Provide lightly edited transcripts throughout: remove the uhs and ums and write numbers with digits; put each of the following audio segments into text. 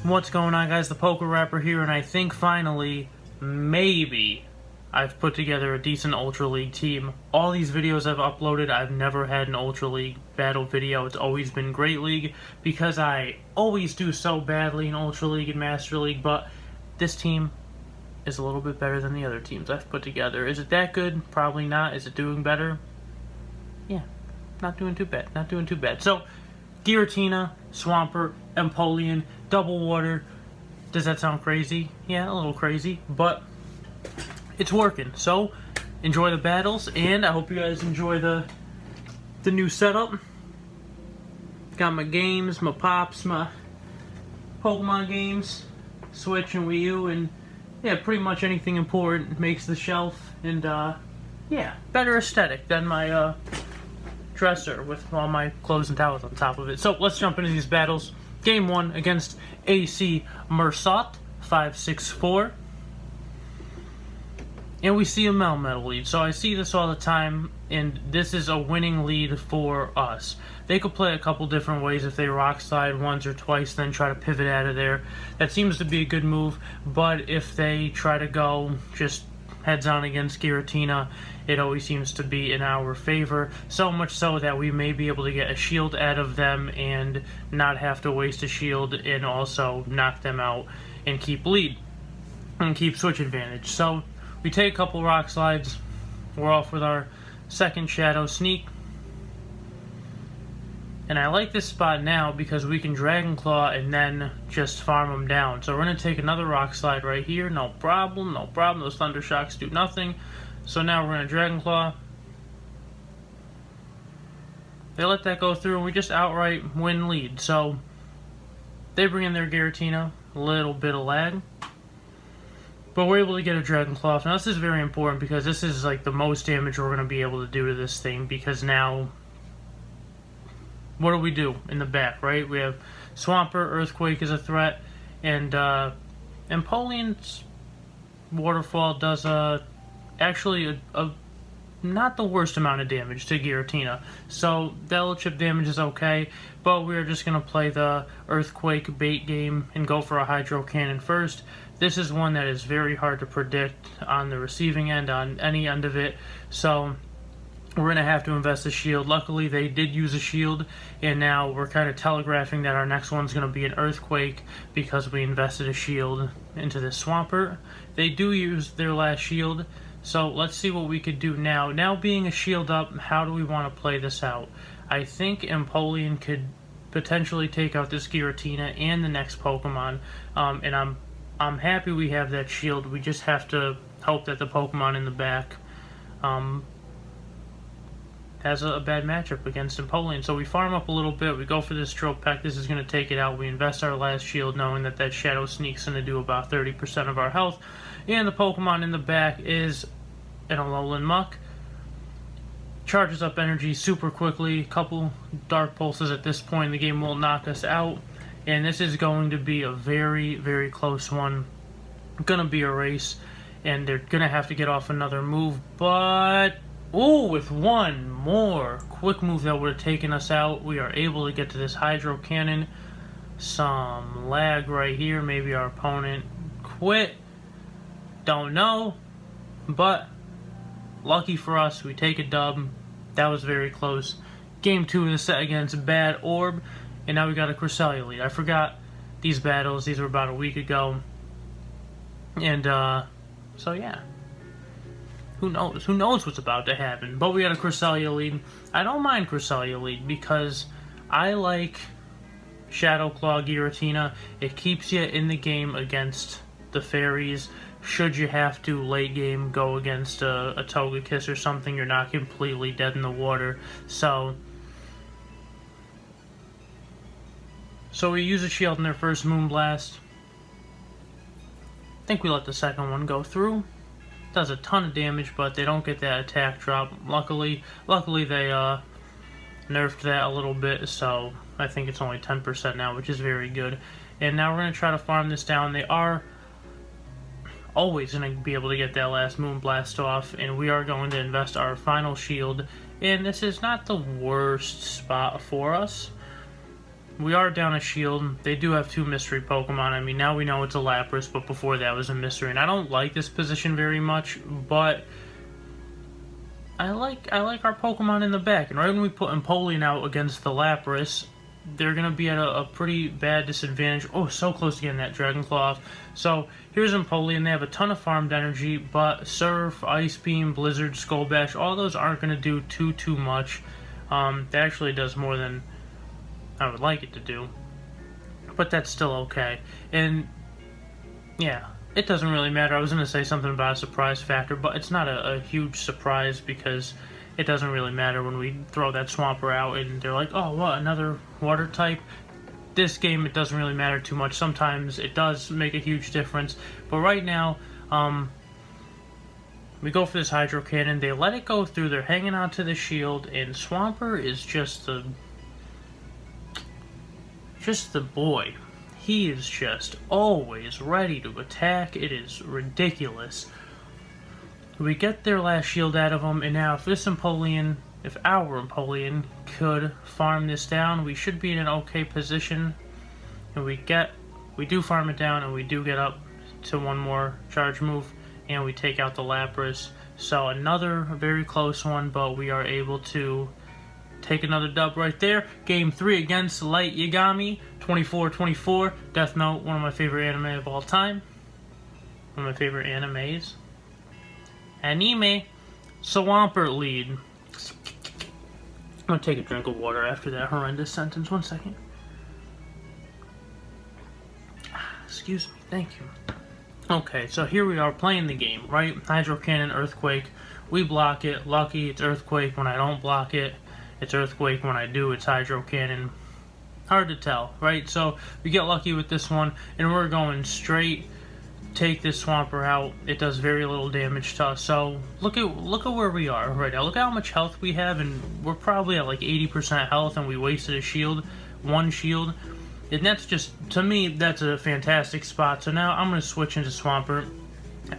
What's going on, guys? The Poker Rapper here, and I think finally, maybe, I've put together a decent Ultra League team. All these videos I've uploaded, I've never had an Ultra League battle video. It's always been Great League, because I always do so badly in Ultra League and Master League, but this team is a little bit better than the other teams I've put together. Is it that good? Probably not. Is it doing better? Yeah, not doing too bad. Not doing too bad. So, Giratina, Swampert, Empoleon, Double Water. Does that sound crazy? Yeah, a little crazy, but it's working. So, enjoy the battles, and I hope you guys enjoy the new setup. Got my games, my Pops, my Pokemon games, Switch and Wii U, and yeah, pretty much anything important makes the shelf, and yeah, better aesthetic than my dresser with all my clothes and towels on top of it. So let's jump into these battles. Game 1 against AC Mersot, 564. And we see a Melmetal lead. So I see this all the time, and this is a winning lead for us. They could play a couple different ways if they Rock Slide once or twice, then try to pivot out of there. That seems to be a good move, but if they try to go just heads on against Giratina, it always seems to be in our favor, so much so that we may be able to get a shield out of them and not have to waste a shield and also knock them out and keep lead and keep switch advantage. So we take a couple Rock Slides, we're off with our second Shadow Sneak, and I like this spot now because we can Dragon Claw and then just farm them down. So we're going to take another Rock Slide right here, no problem, no problem. Those Thunder Shocks do nothing. So now we're going to Dragon Claw. They let that go through and we just outright win lead. So they bring in their Giratina, a little bit of lag, but we're able to get a Dragon Claw. Now this is very important because this is like the most damage we're going to be able to do to this thing, because now what do we do in the back, right? We have Swampert, Earthquake is a threat, and Empoleon's Waterfall does actually a not the worst amount of damage to Giratina. So Devil Chip damage is okay, but we're just going to play the Earthquake bait game and go for a Hydro Cannon first. This is one that is very hard to predict on the receiving end, on any end of it, so we're going to have to invest a shield. Luckily, they did use a shield, and now we're kind of telegraphing that our next one's going to be an Earthquake because we invested a shield into this Swampert. They do use their last shield, so let's see what we could do now. Now being a shield up, how do we want to play this out? I think Empoleon could potentially take out this Giratina and the next Pokemon, and I'm happy we have that shield. We just have to hope that the Pokemon in the back has a bad matchup against Empoleon. So we farm up a little bit, we go for this Tropeck, this is going to take it out, we invest our last shield knowing that that Shadow Sneak's going to do about 30% of our health, and the Pokemon in the back is an Alolan Muck. Charges up energy super quickly, couple Dark Pulses at this point, the game will knock us out, and this is going to be a very, very close one. Going to be a race, and they're going to have to get off another move, but ooh, with one more quick move that would have taken us out, we are able to get to this Hydro Cannon. Some lag right here. Maybe our opponent quit. Don't know. But lucky for us, we take a dub. That was very close. Game 2 of the set against Bad Orb. And now we got a Cresselia lead. I forgot these battles. These were about a week ago. And, so yeah. Who knows? Who knows what's about to happen? But we got a Cresselia lead. I don't mind Cresselia lead because I like Shadow Claw Giratina. It keeps you in the game against the fairies. Should you have to late game go against a Togekiss or something, you're not completely dead in the water. So we use a shield in their first Moonblast. I think we let the second one go through. Does a ton of damage, but they don't get that attack drop. Luckily they nerfed that a little bit, so I think it's only 10% now, which is very good. And now we're going to try to farm this down. They are always going to be able to get that last Moonblast off, and we are going to invest our final shield. And this is not the worst spot for us. we are down a shield. They do have 2 mystery Pokemon. I mean, now we know it's a Lapras, but before that was a mystery. And I don't like this position very much, but I like our Pokemon in the back. And right when we put Empoleon out against the Lapras, they're going to be at a pretty bad disadvantage. Oh, so close to getting that Dragon Claw off. So, here's Empoleon. They have a ton of farmed energy, but Surf, Ice Beam, Blizzard, Skull Bash, all those aren't going to do too much. That actually does more than I would like it to do. But that's still okay. And, yeah, it doesn't really matter. I was going to say something about a surprise factor, but it's not a huge surprise because it doesn't really matter when we throw that Swampert out and they're like, oh, what, another water type? This game, it doesn't really matter too much. Sometimes it does make a huge difference. But right now, we go for this Hydro Cannon. They let it go through. They're hanging onto the shield. And Swampert is just the boy. He is just always ready to attack. It is ridiculous. We get their last shield out of them, and now if our Empoleon could farm this down, we should be in an okay position. And we do farm it down, and we do get up to one more charge move, and we take out the Lapras. So another very close one, but we are able to take another dub right there. Game 3 against Light Yagami, 24-24. Death Note, one of my favorite anime of all time. One of my favorite animes. Anime. Swampert lead. I'm gonna take a drink of water after that horrendous sentence. 1 second. Excuse me. Thank you. Okay, so here we are playing the game, right? Hydro Cannon, Earthquake. We block it. Lucky, it's Earthquake. When I don't block it, it's Earthquake. When I do, it's Hydro Cannon. Hard to tell, right? So we get lucky with this one, and we're going straight. Take this Swampert out. It does very little damage to us. So look at where we are right now. Look at how much health we have, and we're probably at like 80% health, and we wasted a shield, 1 shield. And that's just, to me, that's a fantastic spot. So now I'm going to switch into Swampert.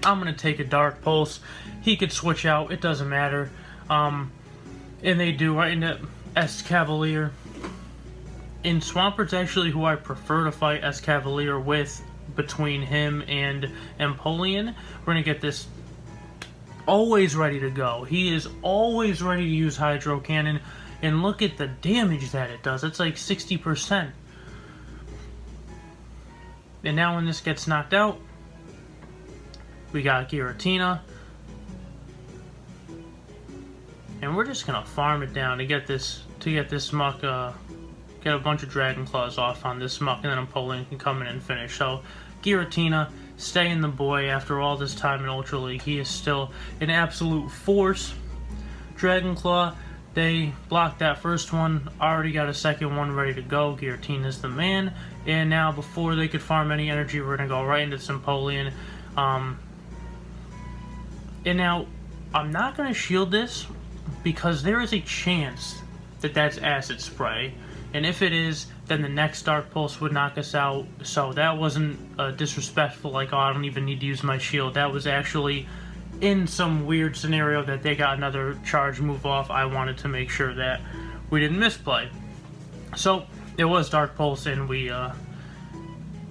I'm going to take a Dark Pulse. He could switch out. It doesn't matter. And they do right into Escavalier. And Swampert's actually who I prefer to fight Escavalier with between him and Empoleon. We're going to get this always ready to go. He is always ready to use Hydro Cannon. And look at the damage that it does. It's like 60%. And now when this gets knocked out, we got Giratina. And we're just gonna farm it down to get this Muck, get a bunch of Dragon Claws off on this Muck, and then Empoleon can come in and finish. So Giratina, staying the boy after all this time in Ultra League. He is still an absolute force. Dragon Claw, they blocked that first one, already got a second one ready to go. Giratina's the man. And now, before they could farm any energy, we're going to go right into Empoleon. And now, I'm not going to shield this, because there is a chance that that's Acid Spray. And if it is, then the next Dark Pulse would knock us out. So that wasn't disrespectful, like, oh, I don't even need to use my shield. That was actually in some weird scenario that they got another charge move off. I wanted to make sure that we didn't misplay. So it was Dark Pulse, and we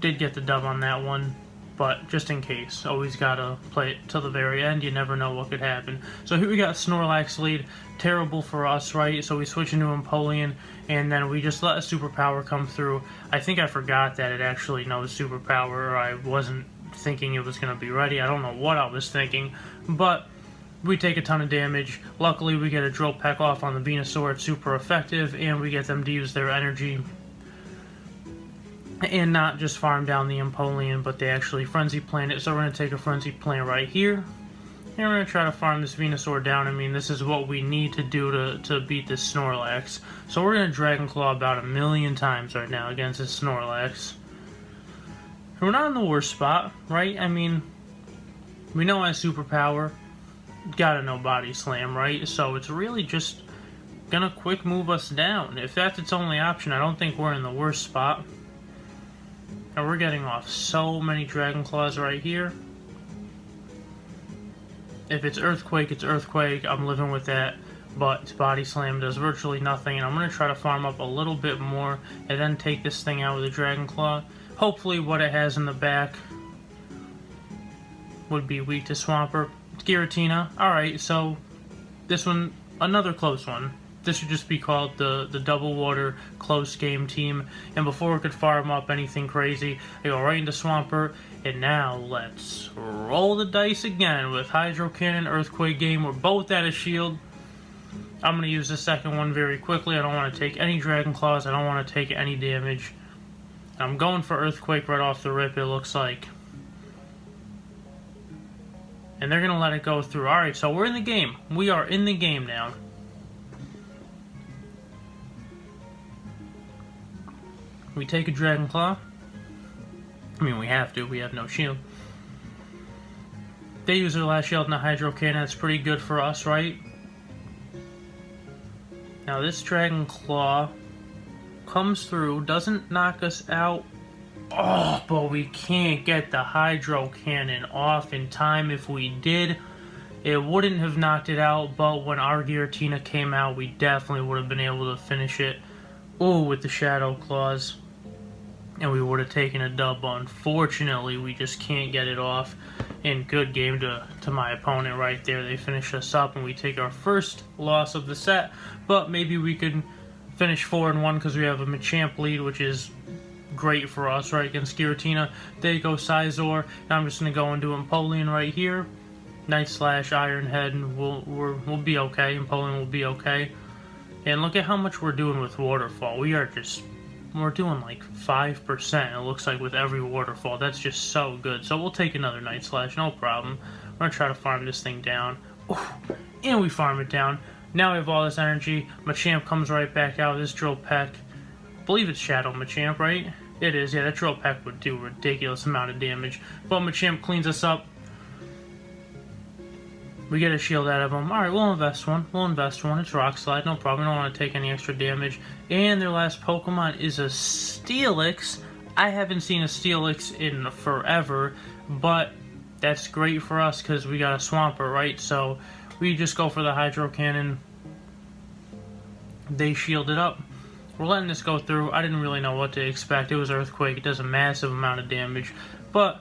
did get the dub on that one. But just in case, always gotta play it till the very end. You never know what could happen. So here we got Snorlax lead. Terrible for us, right? So we switch into Empoleon, and then we just let a superpower come through. I think I forgot that it actually knows superpower, or I wasn't thinking it was going to be ready. I don't know what I was thinking, but we take a ton of damage. Luckily, we get a Drill Peck off on the Venusaur. It's super effective, and we get them to use their energy and not just farm down the Empoleon, but they actually Frenzy Plant it. So we're going to take a Frenzy Plant right here, and we're going to try to farm this Venusaur down. I mean, this is what we need to do to beat this Snorlax. So we're going to Dragon Claw about 1,000,000 times right now against this Snorlax. We're not in the worst spot, right? I mean, we know I have superpower. Gotta know Body Slam, right? So it's really just gonna quick move us down. If that's its only option, I don't think we're in the worst spot. And we're getting off so many Dragon Claws right here. If it's Earthquake, it's Earthquake. I'm living with that. but its body slam does virtually nothing, and I'm going to try to farm up a little bit more and then take this thing out with a Dragon Claw. Hopefully what it has in the back would be weak to Swampert. Giratina, alright, so this one, another close one. This should just be called the double water close game team. And before we could farm up anything crazy, I go right into Swampert. And now let's roll the dice again with Hydro Cannon, Earthquake Game. We're both out of shield. I'm going to use the second one very quickly. I don't want to take any Dragon Claws. I don't want to take any damage. I'm going for Earthquake right off the rip, it looks like. And they're going to let it go through. Alright, so we're in the game. We are in the game now. We take a Dragon Claw. I mean, we have to. We have no shield. They use their last shield in the Hydro Cannon. That's pretty good for us, right? Now, this Dragon Claw comes through, doesn't knock us out. Oh, but we can't get the Hydro Cannon off in time. If we did, it wouldn't have knocked it out, but when our Giratina came out, we definitely would have been able to finish it. Ooh, with the Shadow Claws. And we would have taken a dub. Unfortunately, we just can't get it off. And good game to my opponent right there. They finish us up, and we take our first loss of the set. But maybe we could finish 4-1 because we have a Machamp lead, which is great for us, right, against Giratina. There you go, Scizor. Now I'm just going to go and do Empoleon right here. Night Slash, Iron Head, and we'll be okay. Empoleon will be okay. And look at how much we're doing with Waterfall. We're doing like 5%, it looks like, with every Waterfall. That's just so good. So we'll take another Night Slash, no problem. We're going to try to farm this thing down. Ooh, and we farm it down. Now we have all this energy. Machamp comes right back out. This Drill Peck, I believe it's Shadow Machamp, right? It is, yeah, that Drill Peck would do a ridiculous amount of damage. But Machamp cleans us up. We get a shield out of them. Alright, we'll invest one. It's Rock Slide, no problem. We don't want to take any extra damage. And their last Pokemon is a Steelix. I haven't seen a Steelix in forever, but that's great for us because we got a Swampert, right? So we just go for the Hydro Cannon. They shield it up. We're letting this go through. I didn't really know what to expect. It was Earthquake. It does a massive amount of damage. But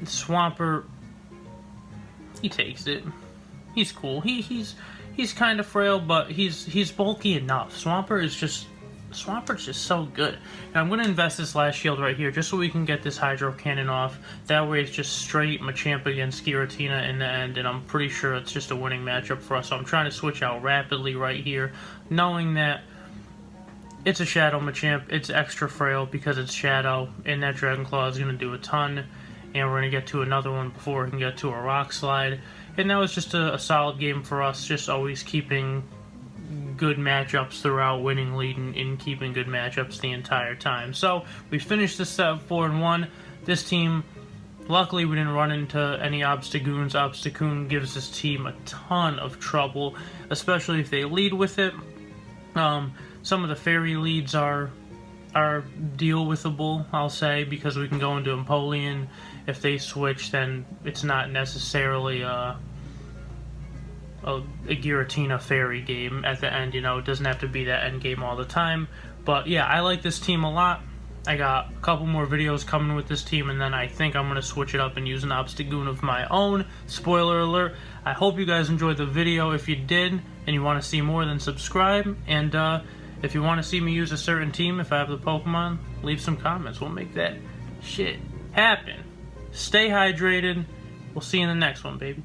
Swampert, he takes it. He's cool. He's kind of frail, but he's bulky enough. Swampert's just so good. And I'm going to invest this last shield right here just so we can get this Hydro Cannon off. That way it's just straight Machamp against Giratina in the end, and I'm pretty sure it's just a winning matchup for us. So I'm trying to switch out rapidly right here, knowing that it's a Shadow Machamp. It's extra frail because it's Shadow, and that Dragon Claw is going to do a ton. And we're going to get to another one before we can get to a Rock Slide. And that was just a solid game for us, just always keeping good matchups throughout, winning lead and keeping good matchups the entire time. So we finished this set 4-1. This team, luckily we didn't run into any Obstagoons. Obstagoon gives this team a ton of trouble, especially if they lead with it. Some of the fairy leads are deal-withable, I'll say, because we can go into Empoleon. If they switch, then it's not necessarily a Giratina fairy game at the end, you know. It doesn't have to be that end game all the time. But yeah, I like this team a lot. I got a couple more videos coming with this team, and then I think I'm going to switch it up and use an Obstagoon of my own. Spoiler alert. I hope you guys enjoyed the video. If you did, and you want to see more, then subscribe. And if you want to see me use a certain team, if I have the Pokemon, leave some comments. We'll make that shit happen. Stay hydrated. We'll see you in the next one, baby.